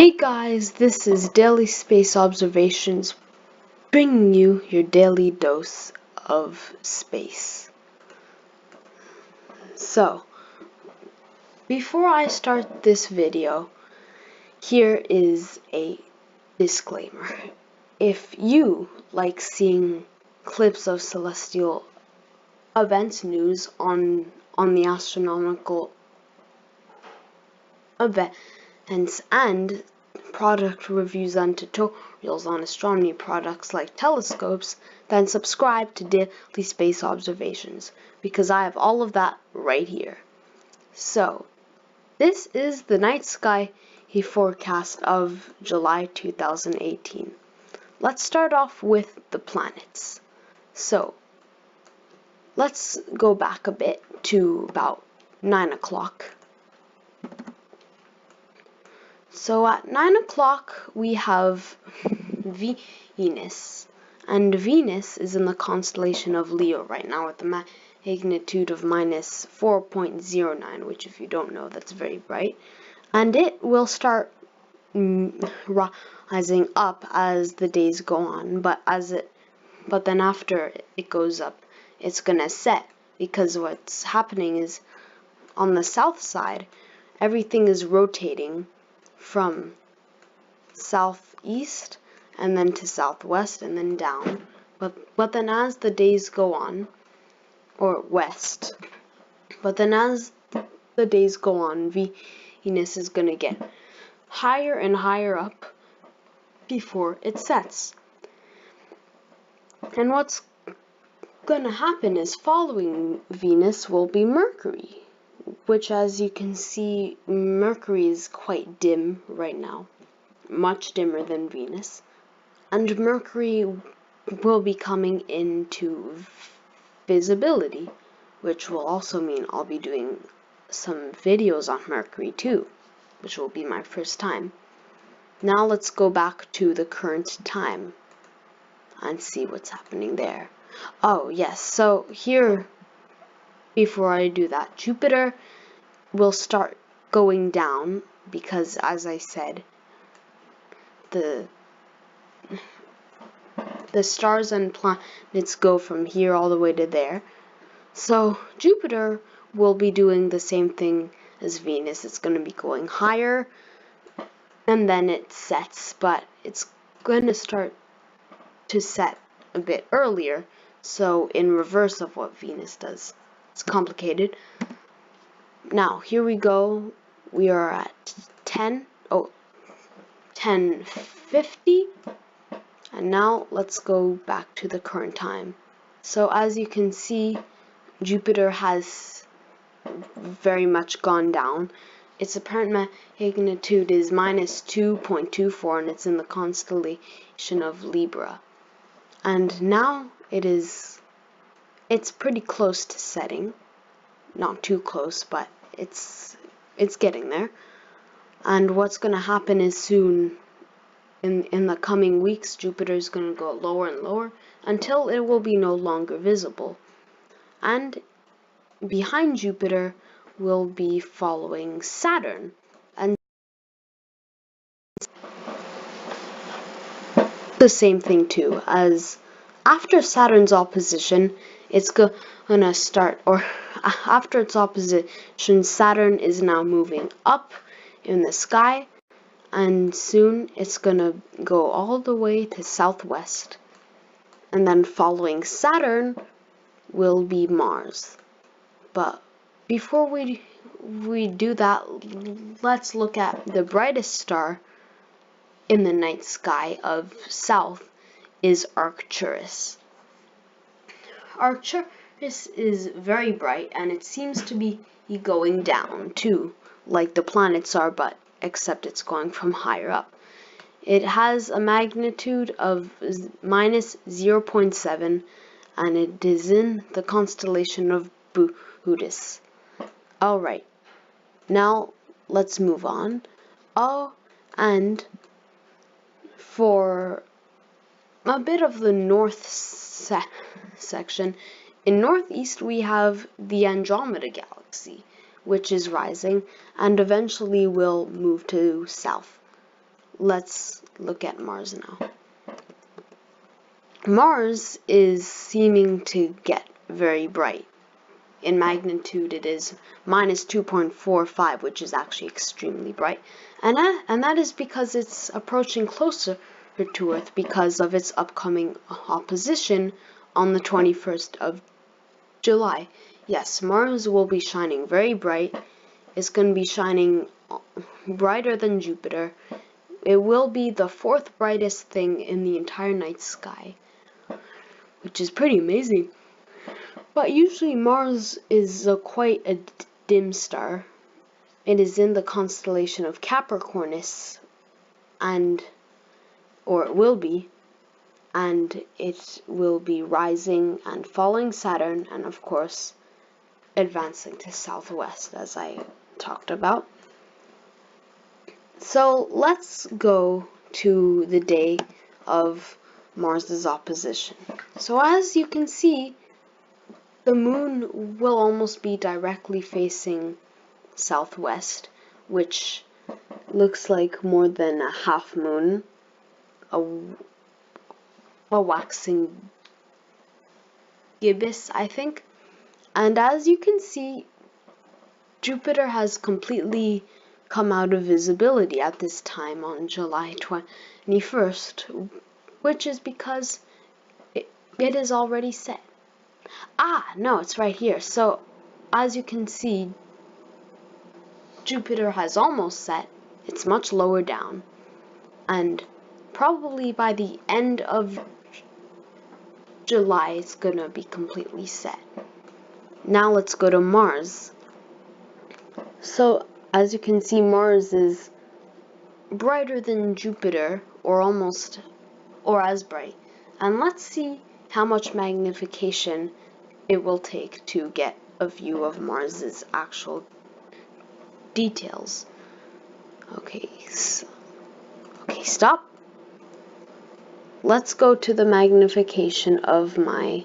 Hey guys, this is Daily Space Observations, bringing you your daily dose of space. So, before I start this video, here is a disclaimer. If you like seeing clips of celestial events news on the astronomical events and product reviews and tutorials on astronomy products like telescopes, then subscribe to Daily Space Observations, because I have all of that right here. So, this is the night sky forecast of July 2018. Let's start off with the planets. So, let's go back a bit to about 9 o'clock. So at 9 o'clock we have Venus, and Venus is in the constellation of Leo right now with a magnitude of minus 4.09, which if you don't know, that's very bright, and it will start rising up as the days go on, but then after it goes up, it's gonna set, because what's happening is on the south side, everything is rotating from southeast and then to southwest and then down, but then as the days go on, or west, but then as the days go on, Venus is going to get higher and higher up before it sets. And what's going to happen is following Venus will be Mercury, which, as you can see, Mercury is quite dim right now, much dimmer than Venus, and Mercury will be coming into visibility, which will also mean I'll be doing some videos on Mercury too, which will be my first time. Now let's go back to the current time and see what's happening there. Oh yes, so here, before I do that, Jupiter will start going down because, as I said, the stars and planets go from here all the way to there. So Jupiter will be doing the same thing as Venus. It's going to be going higher and then it sets, but it's going to start to set a bit earlier, so in reverse of what Venus does. It's complicated. Now, here we go. We are at 10:50, and now let's go back to the current time. So as you can see, Jupiter has very much gone down. Its apparent magnitude is minus 2.24, and it's in the constellation of Libra. And now it's pretty close to setting. Not too close, but it's getting there. And what's going to happen is soon, in the coming weeks, Jupiter is going to go lower and lower until it will be no longer visible. And behind Jupiter will be following Saturn. And the same thing too, as after Saturn's opposition, it's gonna start, or after its opposition, Saturn is now moving up in the sky, and soon it's gonna go all the way to southwest, and then following Saturn will be Mars. But before we do that, let's look at the brightest star in the night sky of south is Arcturus. Arcturus is very bright, and it seems to be going down too, like the planets are, but except it's going from higher up. It has a magnitude of minus 0.7, and it is in the constellation of Buddhist. Alright, now let's move on. Oh, and for a bit of the north section, in northeast we have the Andromeda Galaxy, which is rising and eventually will move to south. let's look at Mars now. Mars is seeming to get very bright. In magnitude, it is minus 2.45, which is actually extremely bright. And that is because it's approaching closer to Earth because of its upcoming opposition on the 21st of July. Yes, Mars will be shining very bright. It's going to be shining brighter than Jupiter. It will be the fourth brightest thing in the entire night sky, which is pretty amazing. But usually Mars is quite a dim star. It is in the constellation of Capricornus, or it will be, and it will be rising and following Saturn, and of course advancing to southwest, as I talked about. So let's go to the day of Mars's opposition. So as you can see, the moon will almost be directly facing southwest, which looks like more than a half moon, a waxing gibbous, I think. And as you can see, Jupiter has completely come out of visibility at this time on July 21st, which is because it is already set. No, it's right here. So, as you can see, Jupiter has almost set. It's much lower down. And probably by the end of July, it's gonna be completely set. Now let's go to Mars. So, as you can see, Mars is brighter than Jupiter, or as bright. And let's see how much magnification it will take to get a view of Mars's actual details. Okay, stop. Let's go to the magnification of my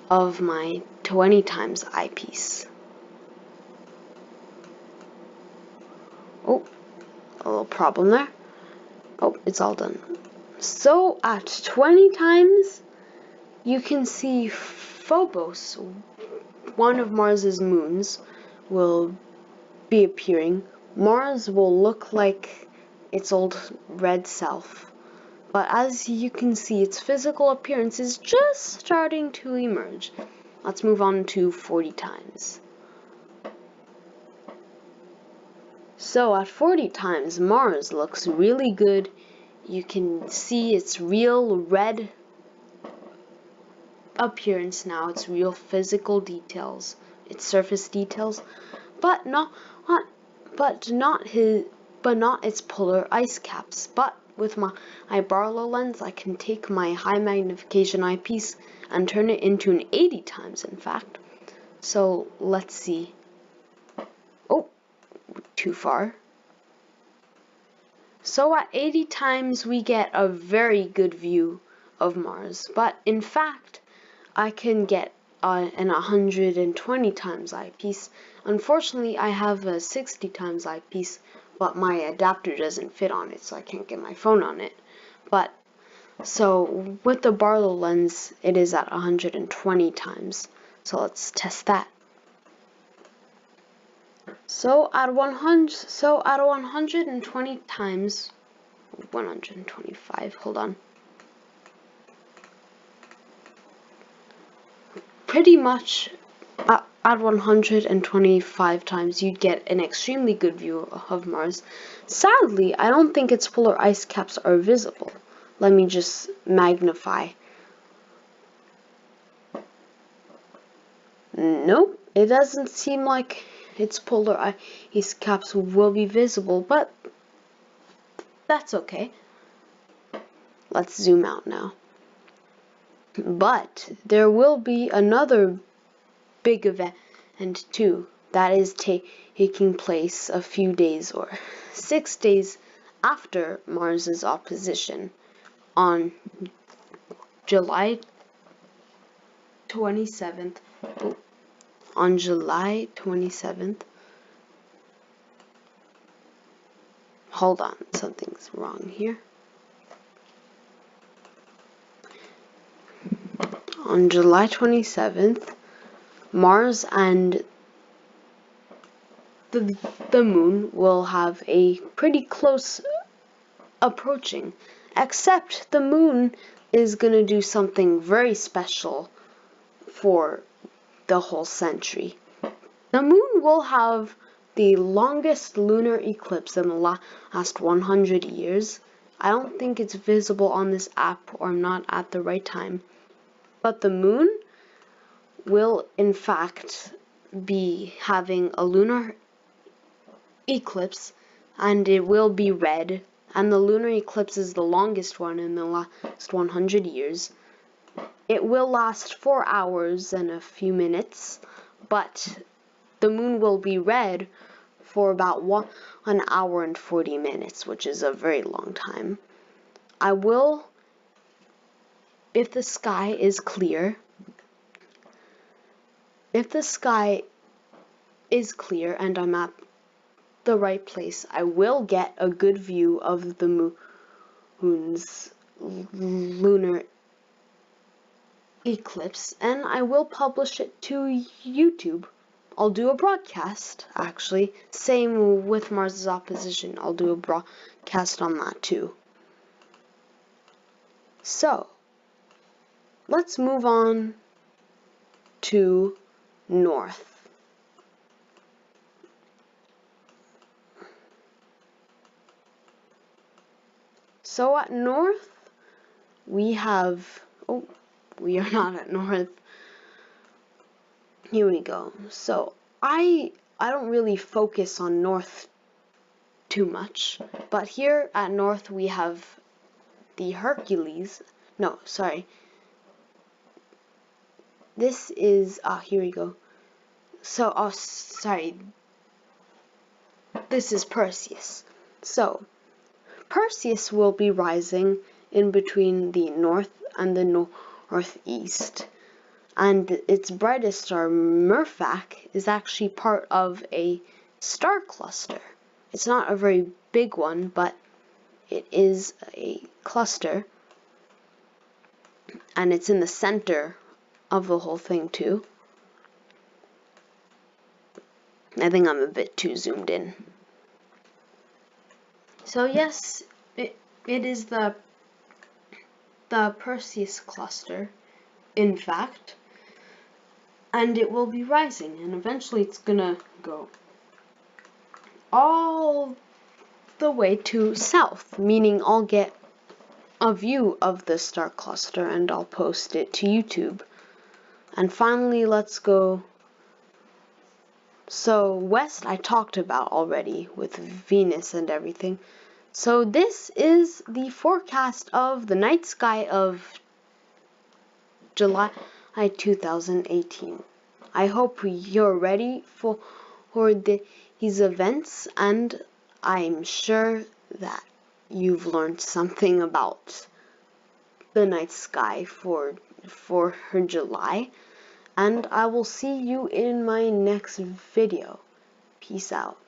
20 times eyepiece. Oh, a little problem there. Oh, it's all done. So at 20 times, you can see Phobos, one of Mars's moons, will be appearing. Mars will look like its old red self. But as you can see, its physical appearance is just starting to emerge. Let's move on to 40 times. So at 40 times, Mars looks really good. You can see its real red appearance now, its real physical details, its surface details, but not its polar ice caps. But with my Barlow lens, I can take my high magnification eyepiece and turn it into an 80 times, in fact. So let's see. Oh, too far. So at 80 times, we get a very good view of Mars. But in fact, I can get an 120 times eyepiece. Unfortunately, I have a 60 times eyepiece, but my adapter doesn't fit on it, so I can't get my phone on it. But so with the Barlow lens, it is at 120 times. So let's test that. So at 120 times, 125. Hold on. Pretty much at 125 times, you'd get an extremely good view of Mars. Sadly, I don't think its polar ice caps are visible. Let me just magnify. Nope, it doesn't seem like its polar ice caps will be visible, but that's okay. Let's zoom out now. But there will be another big event too that is taking place a few days or 6 days after Mars's opposition on July 27th. On July 27th. hold on, something's wrong here. On July 27th, Mars and the moon will have a pretty close approaching, except the moon is going to do something very special for the whole century. The moon will have the longest lunar eclipse in the last 100 years. I don't think it's visible on this app, or I'm not at the right time. But the moon will in fact be having a lunar eclipse, and it will be red, and the lunar eclipse is the longest one in the last 100 years. It will last 4 hours and a few minutes, but the moon will be red for about 1 hour and 40 minutes, which is a very long time. I will, if the sky is clear, and I'm at the right place, I will get a good view of the moon's lunar eclipse, and I will publish it to YouTube. I'll do a broadcast, actually. Same with Mars's opposition. I'll do a broadcast on that too. So, let's move on to north. So at north, we have, oh, we are not at north. Here we go. So I don't really focus on north too much, but here at north we have the Hercules. No, sorry. This is here we go. So sorry. This is Perseus. So Perseus will be rising in between the north and the northeast. And its brightest star, Mercury, is actually part of a star cluster. It's not a very big one, but it is a cluster. And it's in the center of the whole thing, too. I think I'm a bit too zoomed in. So yes, it is the Perseus cluster, in fact. And it will be rising, and eventually it's gonna go all the way to south, meaning I'll get a view of the star cluster and I'll post it to YouTube. And finally, let's go. So west I talked about already with Venus and everything. So this is the forecast of the night sky of July 2018. I hope you're ready for these events, and I'm sure that you've learned something about the night sky for July, and I will see you in my next video. Peace out.